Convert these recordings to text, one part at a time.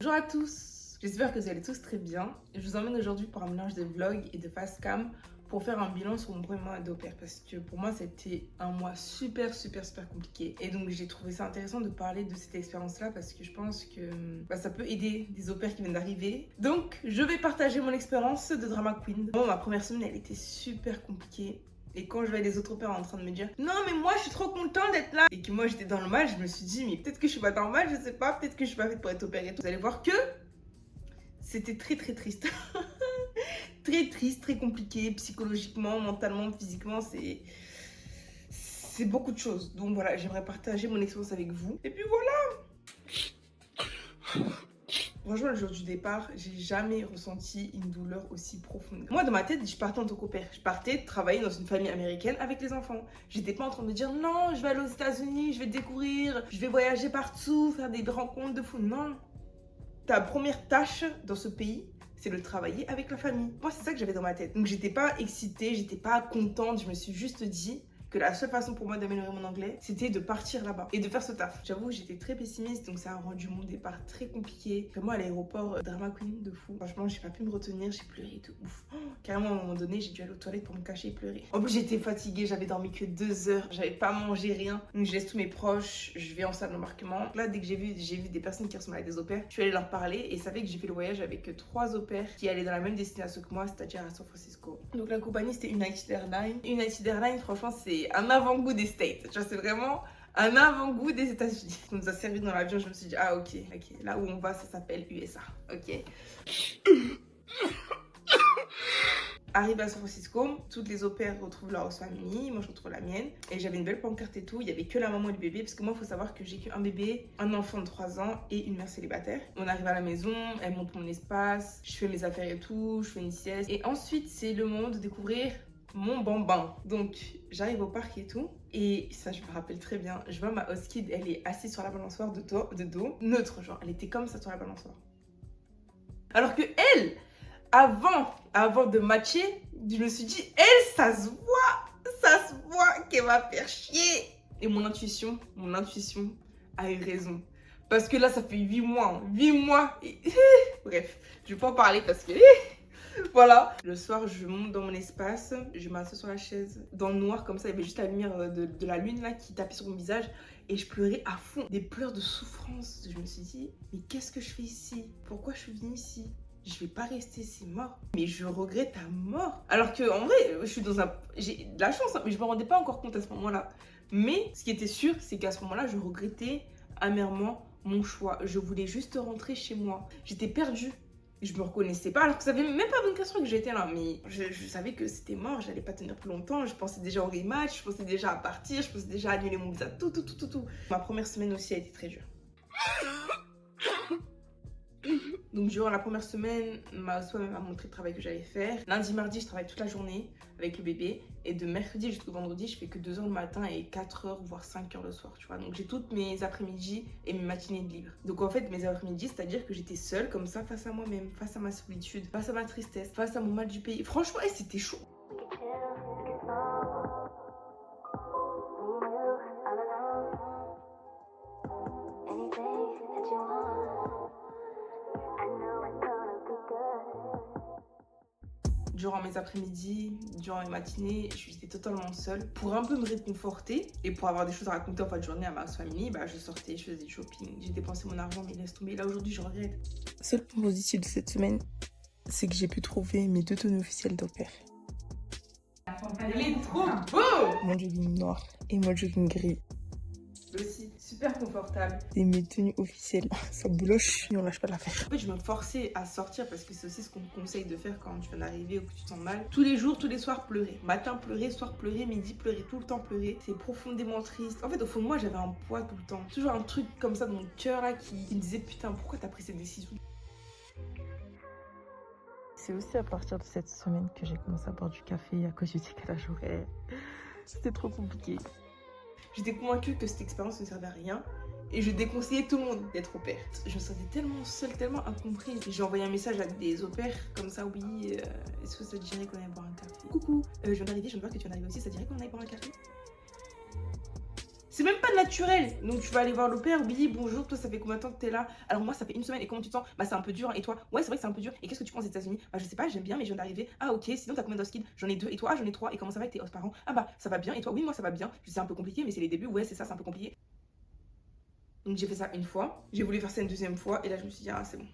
Bonjour à tous, j'espère que vous allez tous très bien. Je vous emmène aujourd'hui pour un mélange de vlog et de face cam pour faire un bilan sur mon premier mois d'au pair parce que pour moi c'était un mois super compliqué et donc j'ai trouvé ça intéressant de parler de cette expérience là parce que je pense que ça peut aider des au pairs qui viennent d'arriver. Donc je vais partager mon expérience de drama queen. Bon, ma première semaine elle était super compliquée. Et quand je voyais les autres au pairs en train de me dire « Non mais moi je suis trop contente d'être là !» et que moi j'étais dans le mal, je me suis dit « Mais peut-être que je suis pas dans le mal, je sais pas, peut-être que je suis pas faite pour être au pair et tout. » Vous allez voir que c'était très triste. Très triste, très compliqué, psychologiquement, mentalement, physiquement, c'est beaucoup de choses. Donc voilà, j'aimerais partager mon expérience avec vous. Et puis voilà. Franchement, le jour du départ, j'ai jamais ressenti une douleur aussi profonde. Moi, dans ma tête, je partais en tant qu'au pair. Je partais travailler dans une famille américaine avec les enfants. J'étais pas en train de me dire non, je vais aller aux États-Unis, je vais découvrir, je vais voyager partout, faire des rencontres de fou. Non. Ta première tâche dans ce pays, c'est de travailler avec la famille. Moi, c'est ça que j'avais dans ma tête. Donc, j'étais pas excitée, j'étais pas contente. Je me suis juste dit que la seule façon pour moi d'améliorer mon anglais, c'était de partir là-bas et de faire ce taf. J'avoue, j'étais très pessimiste, donc ça a rendu mon départ très compliqué. Comme moi, à l'aéroport, drama queen de fou. Franchement, j'ai pas pu me retenir, j'ai pleuré de ouf. Carrément, à un moment donné, j'ai dû aller aux toilettes pour me cacher et pleurer. En plus, j'étais fatiguée, j'avais dormi que 2 heures, j'avais pas mangé rien. Donc, je laisse tous mes proches, je vais en salle d'embarquement. Là, dès que j'ai vu des personnes qui ressemblaient à des au pairs, je suis allée leur parler et ça fait que j'ai fait le voyage avec 3 au pairs qui allaient dans la même destination que moi, c'est-à-dire à San Francisco. Donc, la compagnie, c'était United Airlines. United Airlines, franchement, c'est un avant-goût des States. Tu vois, c'est vraiment un avant-goût des États-Unis. On nous a servi dans l'avion, je me suis dit, ah ok, là où on va, ça s'appelle USA. Ok. Arrivé à San Francisco, toutes les au pairs retrouvent leur famille, moi je retrouve la mienne. Et j'avais une belle pancarte et tout, il y avait que la maman et le bébé, parce que moi il faut savoir que j'ai qu'un bébé, un enfant de 3 ans et une mère célibataire. On arrive à la maison, elle monte mon espace, je fais mes affaires et tout, je fais une sieste. Et ensuite c'est le moment de découvrir mon bambin. Donc j'arrive au parc et tout, et ça je me rappelle très bien, je vois ma host kid, elle est assise sur la balançoire de dos, neutre genre, elle était comme ça sur la balançoire. Alors que elle, avant de matcher, je me suis dit, elle, ça se voit qu'elle va faire chier. Et mon intuition a eu raison. Parce que là, ça fait 8 mois. 8 mois. Bref, je vais pas en parler parce que... Voilà. Le soir, je monte dans mon espace, je m'assois sur la chaise, dans le noir comme ça, il y avait juste la lumière de la lune là qui tapait sur mon visage et je pleurais à fond. Des pleurs de souffrance. Je me suis dit, mais qu'est-ce que je fais ici? Pourquoi je suis venue ici? Je vais pas rester, c'est mort. Mais je regrette à mort. Alors que en vrai, je suis dans un... J'ai de la chance, hein, mais je me rendais pas encore compte à ce moment-là. Mais ce qui était sûr, c'est qu'à ce moment-là, je regrettais amèrement mon choix. Je voulais juste rentrer chez moi. J'étais perdue. Je me reconnaissais pas, alors que ça fait même pas 24 heures que j'étais là. Mais je savais que c'était mort, j'allais pas tenir plus longtemps. Je pensais déjà au rematch, je pensais déjà à partir, je pensais déjà à annuler mon visa, tout. Ma première semaine aussi a été très dure. Donc durant la première semaine, ma soeur m'a montré le travail que j'allais faire. Lundi, mardi, je travaille toute la journée avec le bébé. Et de mercredi jusqu'au vendredi, je fais que 2 heures le matin et 4 heures, voire 5 heures le soir, tu vois. Donc j'ai toutes mes après-midi et mes matinées de libre. Donc en fait, mes après-midi, c'est-à-dire que j'étais seule comme ça face à moi-même, face à ma solitude, face à ma tristesse, face à mon mal du pays. Franchement, c'était chaud. Durant mes après-midi, durant mes matinées, j'étais totalement seule. Pour un peu me réconforter et pour avoir des choses à raconter en fin de journée à ma famille, je sortais, je faisais du shopping, j'ai dépensé mon argent, mais laisse tomber. Là aujourd'hui, je regrette. Seul point positif de cette semaine, c'est que j'ai pu trouver mes 2 tenues officielles d'au pair. Elle est trop beau! Mon jogging noir et mon jogging gris. Aussi, super confortable. C'est mes tenues officielles. Ça bouloche et on lâche pas l'affaire. En fait, je me forçais à sortir parce que c'est aussi ce qu'on te conseille de faire quand tu viens d'arriver ou que tu te sens mal. Tous les jours, tous les soirs, pleurer. Matin, pleurer, soir, pleurer, midi, pleurer, tout le temps pleurer. C'est profondément triste. En fait, au fond de moi, j'avais un poids tout le temps. Toujours un truc comme ça dans mon cœur là qui me disait putain, pourquoi t'as pris cette décision? C'est aussi à partir de cette semaine que j'ai commencé à boire du café à cause du décalage horaire. C'était trop compliqué. J'étais convaincue que cette expérience ne servait à rien et je déconseillais tout le monde d'être au pair. Je me sentais tellement seule, tellement incomprise. J'ai envoyé un message à des au pairs comme ça, oui, est-ce que ça te dirait qu'on aille boire un café? Coucou, je viens d'arriver, je viens de voir que tu viens d'arriver aussi, ça te dirait qu'on aille boire un café? C'est même pas naturel. Donc tu vas aller voir l'au-pair, oui, bonjour, toi ça fait combien de temps que t'es là? Alors moi ça fait 1 semaine et comment tu te sens? Bah c'est un peu dur. Et toi? Ouais, c'est vrai que c'est un peu dur. Et qu'est-ce que tu penses des États-Unis? Bah je sais pas, j'aime bien, mais je viens d'arriver. Ah ok, sinon t'as combien d'host kids? J'en ai 2. Et toi? Ah j'en ai 3. Et comment ça va avec tes host parents? Ah bah ça va bien. Et toi? Oui, moi ça va bien. Je sais, c'est un peu compliqué, mais c'est les débuts. Ouais, c'est ça, c'est un peu compliqué. Donc j'ai fait ça une fois. J'ai voulu faire ça une deuxième fois. Et là je me suis dit, ah c'est bon.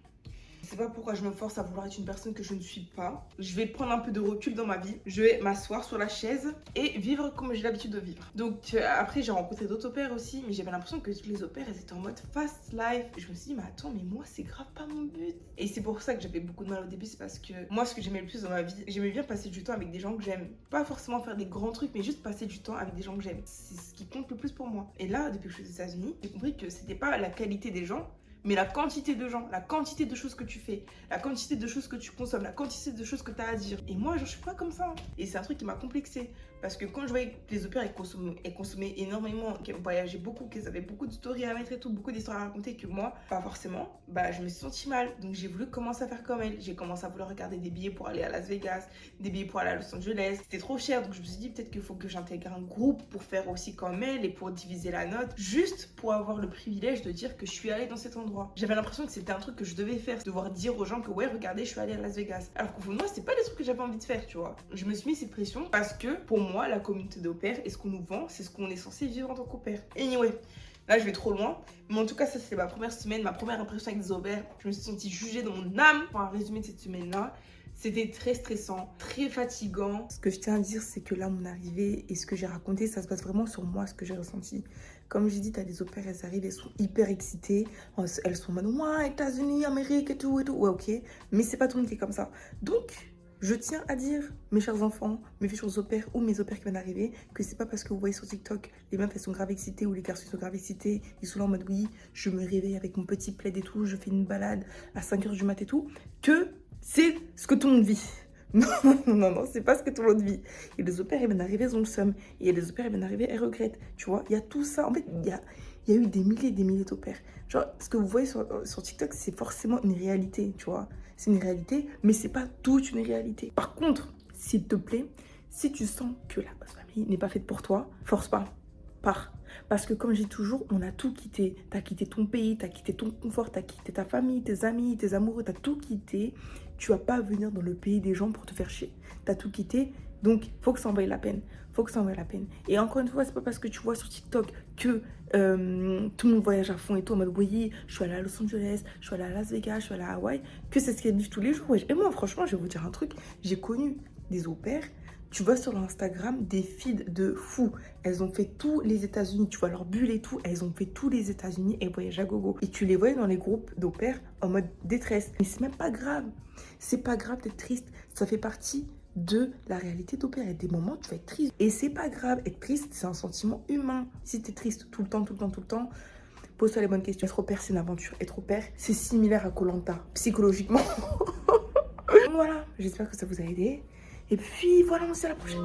Je sais pas pourquoi je me force à vouloir être une personne que je ne suis pas. Je vais prendre un peu de recul dans ma vie. Je vais m'asseoir sur la chaise et vivre comme j'ai l'habitude de vivre. Donc après j'ai rencontré d'autres au-pairs aussi, mais j'avais l'impression que toutes les au-pairs elles étaient en mode fast life. Et je me suis dit mais attends, mais moi c'est grave pas mon but. Et c'est pour ça que j'avais beaucoup de mal au début, c'est parce que moi ce que j'aimais le plus dans ma vie, j'aimais bien passer du temps avec des gens que j'aime. Pas forcément faire des grands trucs, mais juste passer du temps avec des gens que j'aime. C'est ce qui compte le plus pour moi. Et là, depuis que je suis aux États-Unis, j'ai compris que c'était pas la qualité des gens, mais la quantité de gens, la quantité de choses que tu fais, la quantité de choses que tu consommes, la quantité de choses que tu as à dire. Et moi, je suis pas comme ça. Et c'est un truc qui m'a complexée. Parce que quand je voyais que les au-pairs, elles consommaient énormément, qu'elles voyageaient beaucoup, qu'elles avaient beaucoup de stories à mettre et tout, beaucoup d'histoires à raconter, que moi, pas forcément, bah je me suis sentie mal. Donc j'ai voulu commencer à faire comme elles. J'ai commencé à vouloir regarder des billets pour aller à Las Vegas, des billets pour aller à Los Angeles. C'était trop cher, donc je me suis dit peut-être qu'il faut que j'intègre un groupe pour faire aussi comme elles et pour diviser la note, juste pour avoir le privilège de dire que je suis allée dans cet endroit. J'avais l'impression que c'était un truc que je devais faire, devoir dire aux gens que ouais, regardez, je suis allée à Las Vegas. Alors qu'au fond de moi, c'est pas des trucs que j'avais envie de faire, tu vois. Je me suis mis cette pression parce que pour moi, la communauté d'au-pair et ce qu'on nous vend, c'est ce qu'on est censé vivre en tant qu'au-pair. Anyway, là je vais trop loin, mais en tout cas ça c'est ma première semaine, ma première impression avec des au-pairs. Je me suis sentie jugée dans mon âme. Pour un résumé de cette semaine-là, c'était très stressant, très fatigant. Ce que je tiens à dire, c'est que là, mon arrivée et ce que j'ai raconté, ça se base vraiment sur moi, ce que j'ai ressenti. Comme j'ai dit, t'as des au-pairs, elles arrivent, elles sont hyper excitées. Elles sont en mode, ouais, États-Unis, Amérique et tout, et tout. Ouais, ok. Mais c'est pas tout le monde qui est comme ça. Donc, je tiens à dire, mes chers enfants, mes futurs au-pairs ou mes au-pairs qui viennent d'arriver, que c'est pas parce que vous voyez sur TikTok, les meufs elles sont grave excitées ou les garçons sont grave excités, ils sont là en mode oui, je me réveille avec mon petit plaid et tout, je fais une balade à 5h du mat et tout, que c'est ce que tout le monde vit. Non, non, non, c'est pas ce que tout le monde vit. Et les au-pairs, elles viennent d'arriver, elles ont le seum. Et il y a des au-pairs, elles viennent d'arriver, elles regrettent. Tu vois, il y a tout ça. En fait, il y a eu des milliers d'au-pairs. Genre, ce que vous voyez sur TikTok, c'est forcément une réalité, tu vois. C'est une réalité, mais c'est pas toute une réalité. Par contre, s'il te plaît, si tu sens que la famille n'est pas faite pour toi, force pas, pars. Parce que comme je dis toujours, on a tout quitté. T'as quitté ton pays, t'as quitté ton confort, t'as quitté ta famille, tes amis, tes amoureux, t'as tout quitté. Tu vas pas venir dans le pays des gens pour te faire chier. T'as tout quitté, donc faut que ça en vaille la peine. Faut que ça en vaille la peine. Et encore une fois, c'est pas parce que tu vois sur TikTok que tout le monde voyage à fond et tout, en mode oui, je suis allée à Los Angeles, je suis allée à Las Vegas, je suis allée à Hawaï, que c'est ce qu'elles vivent tous les jours. Ouais. Et moi, franchement, je vais vous dire un truc, j'ai connu des au-pairs. Tu vois sur l'Instagram des feeds de fous. Elles ont fait tous les États-Unis. Tu vois leur bulle et tout. Elles ont fait tous les États-Unis et voyagent à gogo. Et tu les voyais dans les groupes d'au-pairs en mode détresse. Mais c'est même pas grave. C'est pas grave d'être triste. Ça fait partie de la réalité d'au-pair. Et des moments, tu vas être triste. Et c'est pas grave. Être triste, c'est un sentiment humain. Si t'es triste tout le temps, pose-toi les bonnes questions. Être au-pair, c'est une aventure. Être au-pair, c'est similaire à Koh-Lanta, psychologiquement. Voilà. J'espère que ça vous a aidé. Et puis voilà, on se dit à la prochaine.